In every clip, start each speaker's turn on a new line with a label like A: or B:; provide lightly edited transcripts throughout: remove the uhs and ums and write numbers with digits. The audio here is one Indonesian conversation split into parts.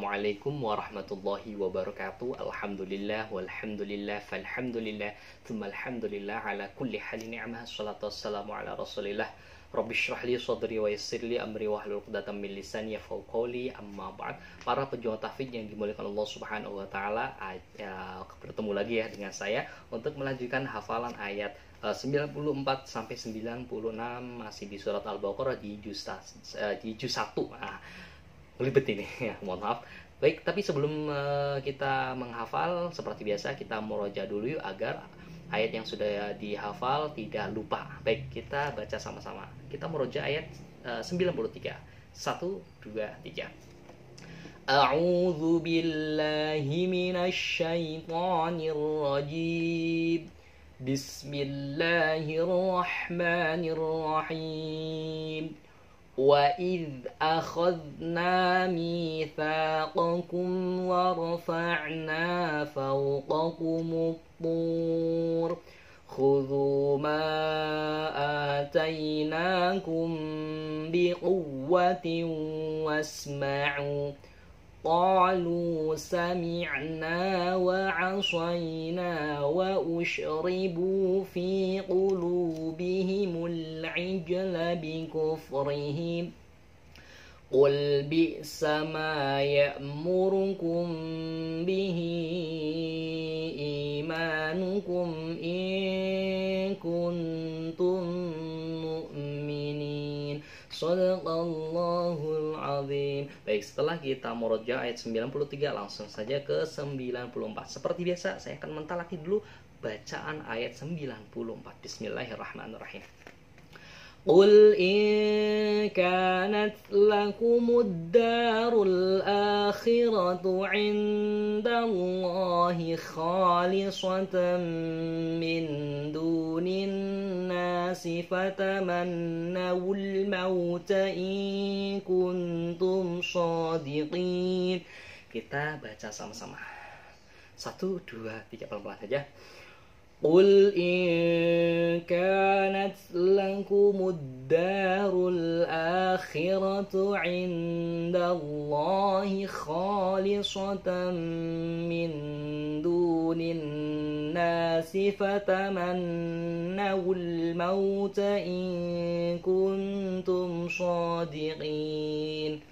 A: Assalamualaikum warahmatullahi wabarakatuh. Alhamdulillah walhamdulillah falhamdulillah tsumma alhamdulillah ala kulli halin ni'mah. Shalatu wassalamu ala Rasulillah. Rabbi shrah li sadri wa yassir li amri wahlul 'uqdatam min lisani yafqahu qawli. Amma ba'd. Para pejuang tahfidz yang dimuliakan Allah Subhanahu wa taala, bertemu lagi ya dengan saya untuk melanjutkan hafalan ayat 94 sampai 96 masih di surat Al-Baqarah di juz 1. Belibet ini ya, mohon maaf. Baik, tapi sebelum kita menghafal, seperti biasa kita murojaah dulu yuk agar ayat yang sudah dihafal tidak lupa. Baik, kita baca sama-sama. Kita murojaah ayat 93. 1, 2, 3. A'udzu billahi minasy syaithanir rajim. Bismillahirrahmanirrahim. وَإِذْ أَخَذْنَا مِيثَاقَكُمْ وَرَفَعْنَا فَوْقَكُمُ الطُّورَ خُذُوا مَا آتَيْنَاكُمْ بِقُوَّةٍ وَاسْمَعُوا قالوا سمعنا وعصينا وأشربوا في قلوبهم العجل بكفرهم قل بئس ما يأمركم به إيمانكم إن كنتم مؤمنين. Shadaqallahul azim. Baik, setelah kita murojaah ayat 93, langsung saja ke 94. Seperti biasa, saya akan mentalaki dulu bacaan ayat 94. Bismillahirrahmanirrahim. Qul in kanat lakumud darul akhiratu 'indallahi khalisatan min dunin nasi fatamannawul mauta in kuntum shadiqin. Kita baca sama-sama. 1, 2, 3, pelan-pelan saja. Qul in kanat lakumud darul akhiratu 'indallahi khalisatan min dunin nasi fatamannawul mauta in kuntum shadiqin.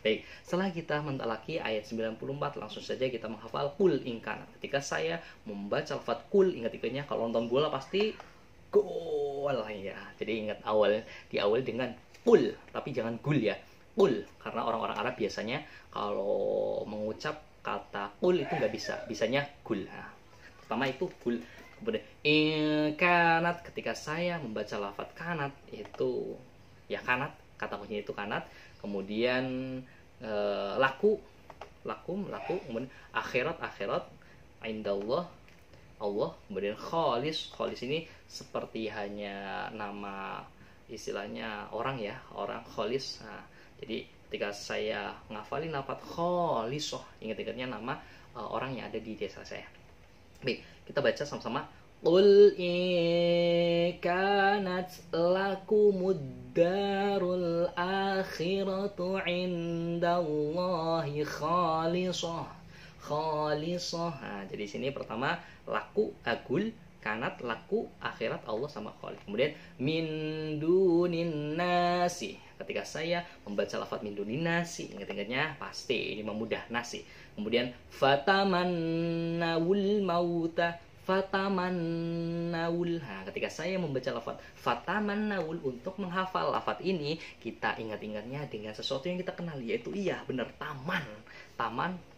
A: Baik, setelah kita mentalaki ayat 94, langsung saja kita menghafal kul ingkana. Ketika saya membaca lafaz kul, ingat-ingatnya kalau nonton bola pasti gol ya. Jadi ingat diawali dengan kul, tapi jangan gul ya. Kul, karena orang-orang Arab biasanya kalau mengucap kata kul itu nggak bisa, bisanya gul. Nah, pertama itu gul. Kemudian ingkanat, ketika saya membaca lafaz kanat itu ya kanat, kata kuncinya itu kanat. Kemudian laku, kemudian akhirat, indallah, Allah. Kemudian khalis ini seperti hanya nama istilahnya orang ya, orang khalis. Nah, jadi ketika saya ngafalin lafaz khalisoh, ingat-ingatnya nama orang yang ada di desa saya. Baik, kita baca sama-sama. Qul in kanat lakumud darul akhiratu 'indallahi khalisah. Nah, jadi sini pertama laku agul, kanat laku, akhirat Allah sama khalid. Kemudian min dunin nasi. Ketika saya membaca lafaz min dunin nasi, ingat-ingatnya pasti ini memudah nasi. Kemudian fatamannawul mauta, fatamannawul. Nah, ketika saya membaca lafaz fatamannawul, untuk menghafal lafaz ini kita ingat-ingatnya dengan sesuatu yang kita kenal, yaitu iya benar, taman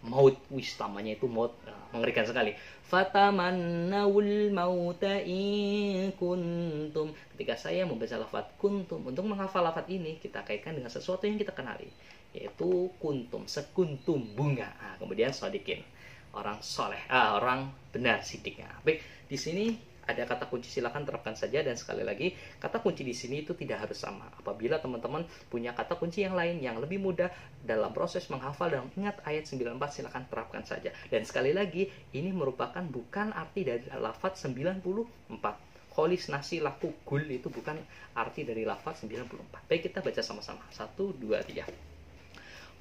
A: maut. Wis, tamannya itu maut. Mengerikan sekali. Fatamannawul mauta in kuntum. Ketika saya membaca lafaz kuntum, untuk menghafal lafaz ini kita kaitkan dengan sesuatu yang kita kenali, yaitu kuntum, sekuntum bunga. Nah, kemudian shadiqin, orang soleh, orang benar, sidiknya. Baik, di sini ada kata kunci, silakan terapkan saja. Dan sekali lagi, kata kunci di sini itu tidak harus sama. Apabila teman-teman punya kata kunci yang lain yang lebih mudah dalam proses menghafal dan ingat ayat 94, silakan terapkan saja. Dan sekali lagi, ini merupakan bukan arti dari lafaz 94. Kholis, nasi, laku, gul itu bukan arti dari lafaz 94. Baik, kita baca sama-sama. 1, 2, 3.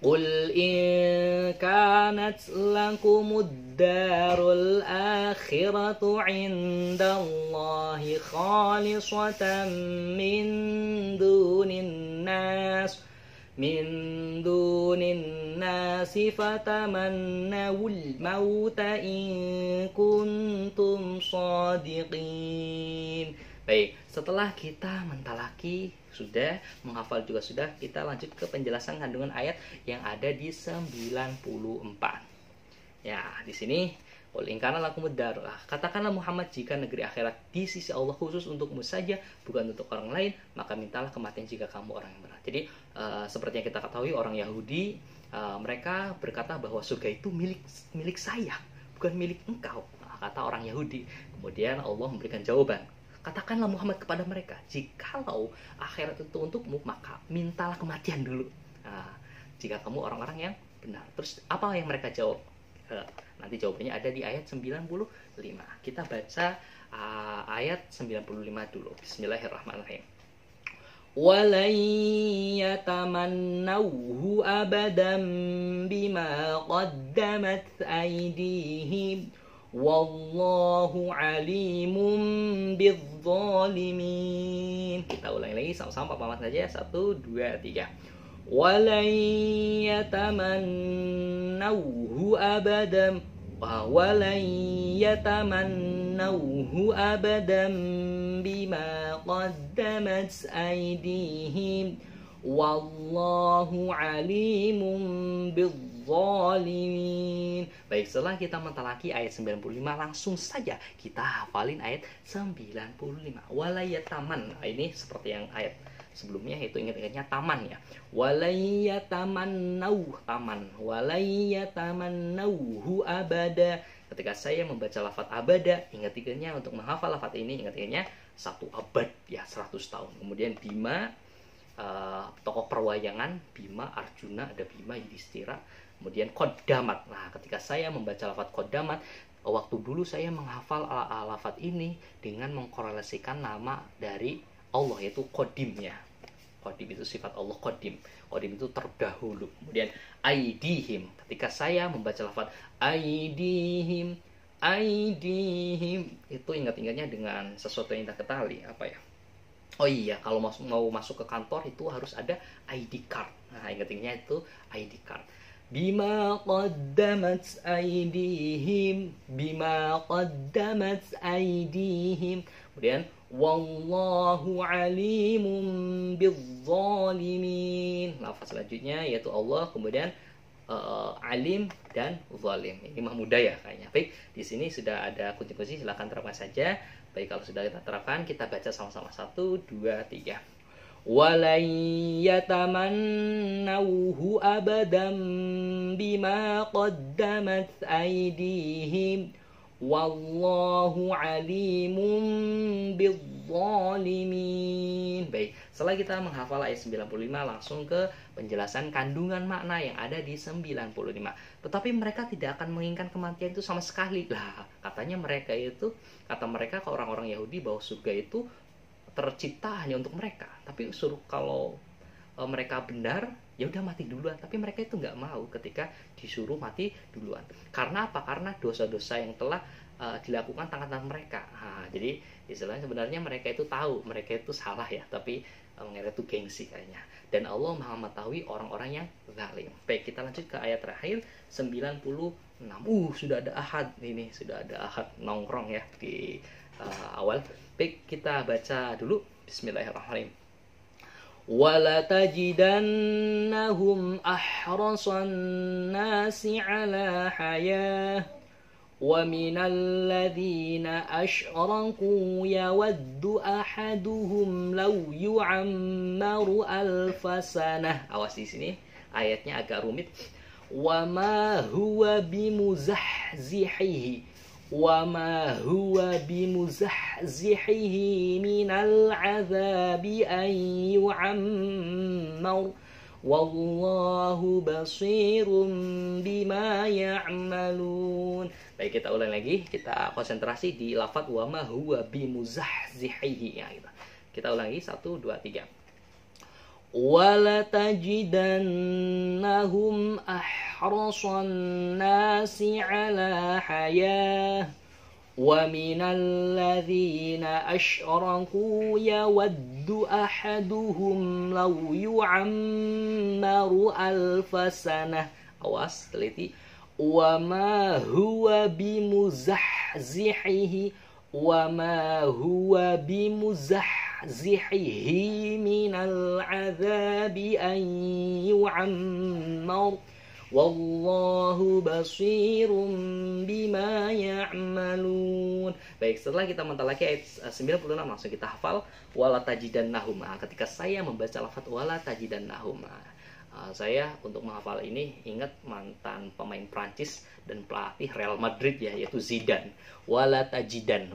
A: Qul in kanat lakumud darul akhiratu indallahi khalisatan min dunin nasi fatamannawul mauta in kuntum shadiqin. Baik, setelah kita mentalaki sudah, menghafal juga sudah, kita lanjut ke penjelasan kandungan ayat yang ada di 94. Ya, di sini qul in kana lakumud dar. Katakanlah Muhammad, jika negeri akhirat di sisi Allah khusus untukmu saja, bukan untuk orang lain, maka mintalah kematian jika kamu orang yang benar. Jadi seperti yang kita ketahui, orang Yahudi mereka berkata bahwa surga itu milik saya, bukan milik engkau, kata orang Yahudi. Kemudian Allah memberikan jawaban, katakanlah Muhammad kepada mereka, jikalau akhirat itu untukmu, maka mintalah kematian dulu. Jika kamu orang-orang yang benar. Terus apa yang mereka jawab? Nanti jawabannya ada di ayat 95. Kita baca ayat 95 dulu. Bismillahirrahmanirrahim. Walan yatamannawhu abadan bima qaddamat aydihim wallahu alimun bizzalimin. Kita ulangi lagi sama-sama papaman saja. 1, 2, 3. Walan yatamannawhu abadan bima qaddamat aydihim wallahu alimun bizzalimin. Baik, setelah kita mentalaki ayat 95, langsung saja kita hafalin ayat 95. Walayataman. Ini seperti yang ayat sebelumnya, itu ingat-ingatnya taman ya. Walayatamannau, taman. Walayatamannauhu abada. Ketika saya membaca lafaz abada, ingat-ingatnya untuk menghafal lafaz ini, ingat-ingatnya 1 abad ya, 100 tahun. Kemudian Bima, tokoh perwayangan, Bima, Arjuna, ada Bima, Yudhistira. Kemudian Qaddamat. Nah, ketika saya membaca lafaz Qaddamat, waktu dulu saya menghafal lafaz ini dengan mengkorelasikan nama dari Allah, yaitu Qadim-nya. Qadim itu sifat Allah, Qadim. Qadim itu terdahulu. Kemudian aidihim. Ketika saya membaca lafaz aidihim, itu ingat-ingatnya dengan sesuatu yang kita ketahui, apa ya? Oh iya, kalau mau masuk ke kantor itu harus ada ID card. Nah, ingat-ingatnya itu ID card. Bima qaddamat aydihim, kemudian wallahu alimun bizzalimin. Lafaz selanjutnya yaitu Allah, kemudian alim dan zalim. Ini mah mudah ya kayaknya. Baik, di sini sudah ada kunci-kunci, silakan terapkan saja. Baik, kalau sudah kita terapkan, kita baca sama-sama. 1, 2, 3. Walan yatamannawhu abadan bima qaddamat aydihim wallahu alimun bizzalimin. Baik, setelah kita menghafal ayat 95, langsung ke penjelasan kandungan makna yang ada di 95. Tetapi mereka tidak akan menginginkan kematian itu sama sekali. Lah, katanya mereka itu, kata mereka ke orang-orang Yahudi bahwa surga itu tercipta hanya untuk mereka. Tapi suruh kalau mereka benar, ya udah mati duluan. Tapi mereka itu nggak mau ketika disuruh mati duluan. Karena apa? Karena dosa-dosa yang telah dilakukan tangan-tangan mereka. Nah, jadi istilahnya sebenarnya mereka itu tahu mereka itu salah ya, tapi mereka itu gengsi kayaknya. Dan Allah Maha mengetahui orang-orang yang zalim. Baik, kita lanjut ke ayat terakhir 96. Sudah ada ahad ini, sudah ada ahad nongkrong ya di awal. Baik, kita baca dulu. Bismillahirrahmanirrahim. Wala tajidannahum ahrasan nasi ala hayah wa minal ladzina asyraku yawaddu ahaduhum law yu'ammaru alfasanah. Awas di sini ayatnya agak rumit. Wa ma huwa bimuzahzihihi وَمَا هُوَ بِمُزَحْزِحِهِ مِنَ الْعَذَابِ أَنْ يُعَمَّرَ وَاللَّهُ بَصِيرٌ بِمَا يَعْمَلُونَ. Baik, kita ulang lagi, kita konsentrasi di lafaz وَمَا هُوَ بِمُزَحْزِحِهِ ya, kita ulang lagi 1, 2, 3. وَلَتَجِدَنَّهُمْ أَحْرَصَ النَّاسِ عَلَى حَيَاةٍ وَمِنَ الَّذِينَ أَشْرَكُوا يَوَدُّ أَحَدُهُمْ لَوْ يُعَمَّرُ أَلْفَ سَنَةٍ. Awas, teliti. وَمَا هُوَ بِمُزَحْزِحِهِ مِنَ الْعَذَابِ أَنْ يُعَمَّرَ Wallahu basirum bima ya'malun. Baik, setelah kita mentalaki ayat 96 langsung kita hafal wala tajidannahum. Ketika saya membaca lafaz wala tajidannahum, saya untuk menghafal ini ingat mantan pemain Prancis dan pelatih Real Madrid ya, yaitu Zidane. Wala tajidan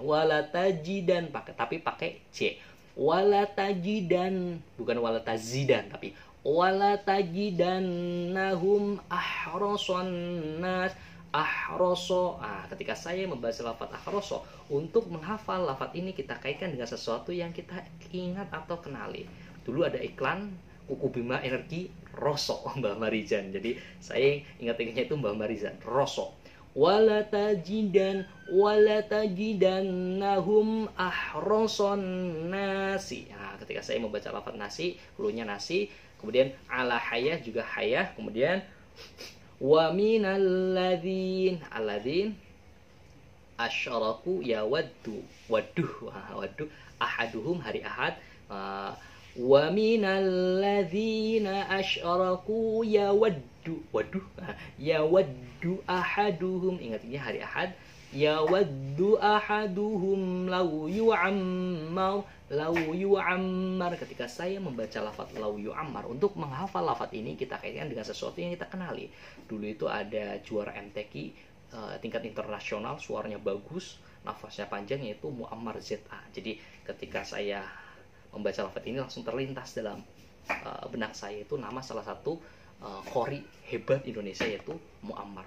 A: tapi pakai C. Wala tajidan, bukan wala tazidan tapi wala tajidannahum ahrasan nas. Ahroso. Ketika saya membaca lafaz ahroso, untuk menghafal lafaz ini kita kaitkan dengan sesuatu yang kita ingat atau kenali. Dulu ada iklan Kuku Bima Energi Roso, Mbah Marizan. Jadi saya ingat-ingatnya itu Mbah Marizan, Roso. Wala tajidannahum ahrasan nasi. Ketika saya membaca lafaz nasi, hulunya nasi, kemudian ala hayah juga hayah, kemudian wa minal ladzin asyaraku ya waduh ahaduhum hari ahad, wa minal ladzina asyaraku ya waddu ahaduhum, ingatnya hari ahad, ya waddu ahaduhum lau yu'ammar. Ketika saya membaca lafaz lau yu'ammar, untuk menghafal lafaz ini kita kaitkan dengan sesuatu yang kita kenali. Dulu itu ada juara MTQ tingkat internasional, suaranya bagus, nafasnya panjang, yaitu Muammar ZA. Jadi ketika saya membaca lafaz ini langsung terlintas dalam benak saya itu nama salah satu qori hebat Indonesia, yaitu Muammar.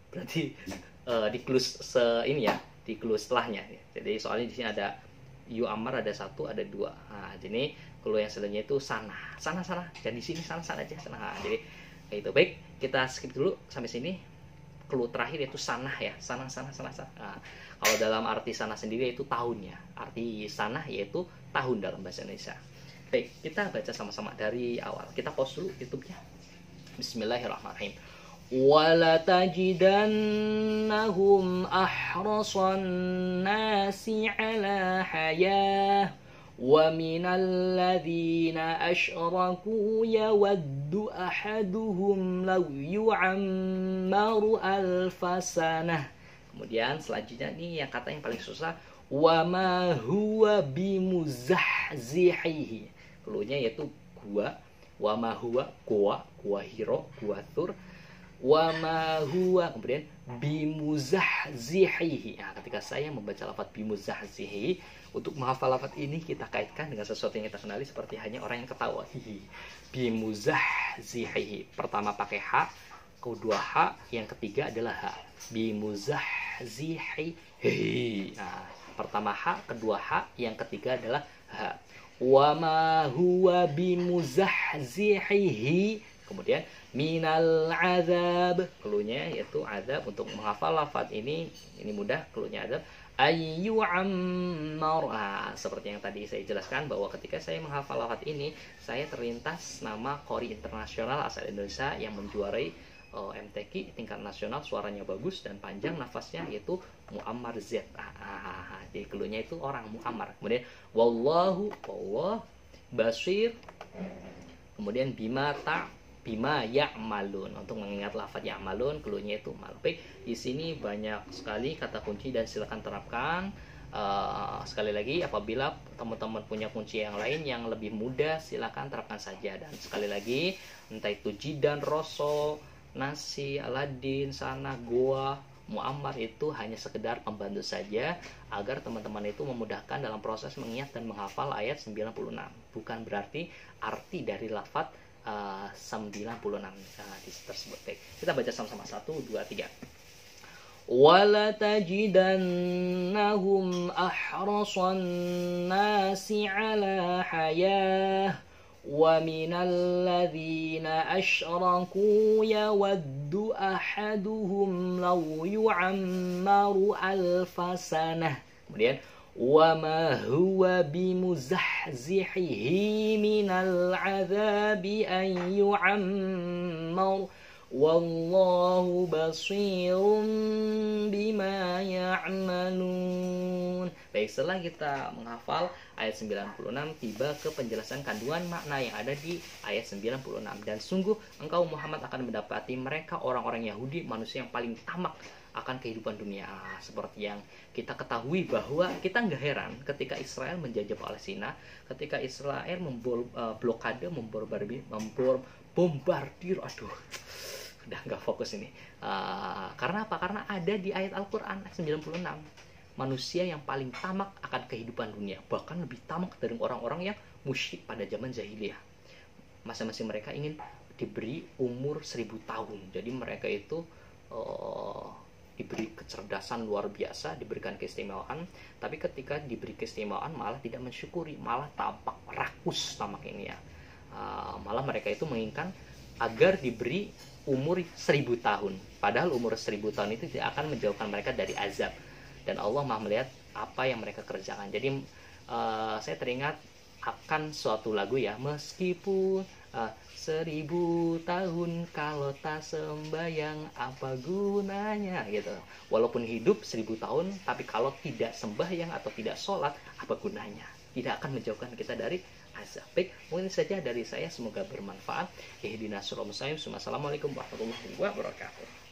A: Berarti di clue ini ya, di clue setelahnya. Jadi soalnya di sini ada Yu'ammar, ada satu, ada dua. Jadi clue yang selanjutnya itu sana. Dan di sini sana aja. Jadi itu baik, kita skip dulu sampai sini. Clue terakhir yaitu sana ya, sana. Kalau dalam arti sana sendiri itu tahunnya. Arti sana yaitu tahun dalam bahasa Indonesia. Baik, kita baca sama-sama dari awal. Kita pause dulu YouTube-nya. Bismillahirrahmanirrahim. وَلَتَجِدَنَّهُمْ أَحْرَصَ النَّاسِ عَلَى حَيَاةٍ وَمِنَ الَّذِينَ أَشْرَكُوا يَوَدُّ أَحَدُهُمْ لَوْ يُعَمَّرُ أَلْفَ سَنَةٍ. Kemudian selanjutnya nih yang kata yang paling susah, وَمَا هُوَ بِمُزَحْزِحِهِ. Keluarnya yaitu gua, wama huwa gua hiro, gua tur, wama huwa, kemudian bimuzahzihi. Ketika saya membaca lafaz bimuzahzihi, untuk menghafal lafaz ini kita kaitkan dengan sesuatu yang kita kenali, seperti hanya orang yang ketawa. Bimuzahzihi, pertama pakai ha, kedua ha, yang ketiga adalah ha. Bimuzahzihi. Pertama ha, kedua ha, yang ketiga adalah ha. Wama huwa bimuzahzihihi, kemudian minal azab, keluarnya yaitu azab. Untuk menghafal lafaz ini mudah, keluarnya azab, ayyu'ammar. Seperti yang tadi saya jelaskan bahwa ketika saya menghafal lafaz ini, saya terlintas nama qori internasional asal Indonesia yang menjuarai MTQ tingkat nasional, suaranya bagus dan panjang nafasnya, yaitu Muammar Z. Jadi keluarnya itu orang Muammar. Kemudian wallahu, Allah basir, kemudian bima ya'malun. Untuk mengingat lafaz ya'malun, keluarnya itu mal. Baik, di sini banyak sekali kata kunci dan silakan terapkan. Sekali lagi, apabila teman-teman punya kunci yang lain yang lebih mudah, silakan terapkan saja. Dan sekali lagi, entah itu jidan, roso, nasi, Aladin, sana, goa, Muammar, itu hanya sekedar pembantu saja agar teman-teman itu memudahkan dalam proses mengingat dan menghafal ayat 96. Bukan berarti arti dari lafaz 96 tersebut. Baik, kita baca sama-sama 1, 2, 3. وَلَتَجِدَنَّهُمْ أَحْرَصَ النَّاسِ عَلَى حَيَاةٍ ومن الذين أشركوا يود أحدهم لو يعمر ألف سنة. Kemudian وما هو بمزحزحه من العذاب أن يعمر والله بصير بما يعملون. Baik, setelah kita menghafal ayat 96, tiba ke penjelasan kandungan makna yang ada di ayat 96. Dan sungguh engkau Muhammad akan mendapati mereka orang-orang Yahudi, manusia yang paling tamak akan kehidupan dunia. Seperti yang kita ketahui bahwa kita nggak heran ketika Israel menjajah Palestina, ketika Israel blokade, bombardir, aduh, udah nggak fokus ini. Karena apa? Karena ada di ayat Al-Quran 96, manusia yang paling tamak akan kehidupan dunia, bahkan lebih tamak dari orang-orang yang musyrik pada zaman jahiliyah. Masing-masing mereka ingin diberi umur 1000 tahun. Jadi mereka itu diberi kecerdasan luar biasa, diberikan keistimewaan, tapi ketika diberi keistimewaan malah tidak mensyukuri, malah tampak rakus tamak ini ya. Malah mereka itu menginginkan agar diberi umur 1000 tahun, padahal umur 1000 tahun itu tidak akan menjauhkan mereka dari azab, dan Allah Maha melihat apa yang mereka kerjakan. Jadi saya teringat akan suatu lagu ya, meskipun 1000 tahun kalau tak sembahyang apa gunanya gitu. Walaupun hidup 1000 tahun tapi kalau tidak sembahyang atau tidak sholat apa gunanya, tidak akan menjauhkan kita dari azab. Baik, mungkin saja dari saya, semoga bermanfaat. Ihdinas siratal mustaqim. Assalamualaikum warahmatullahi wabarakatuh.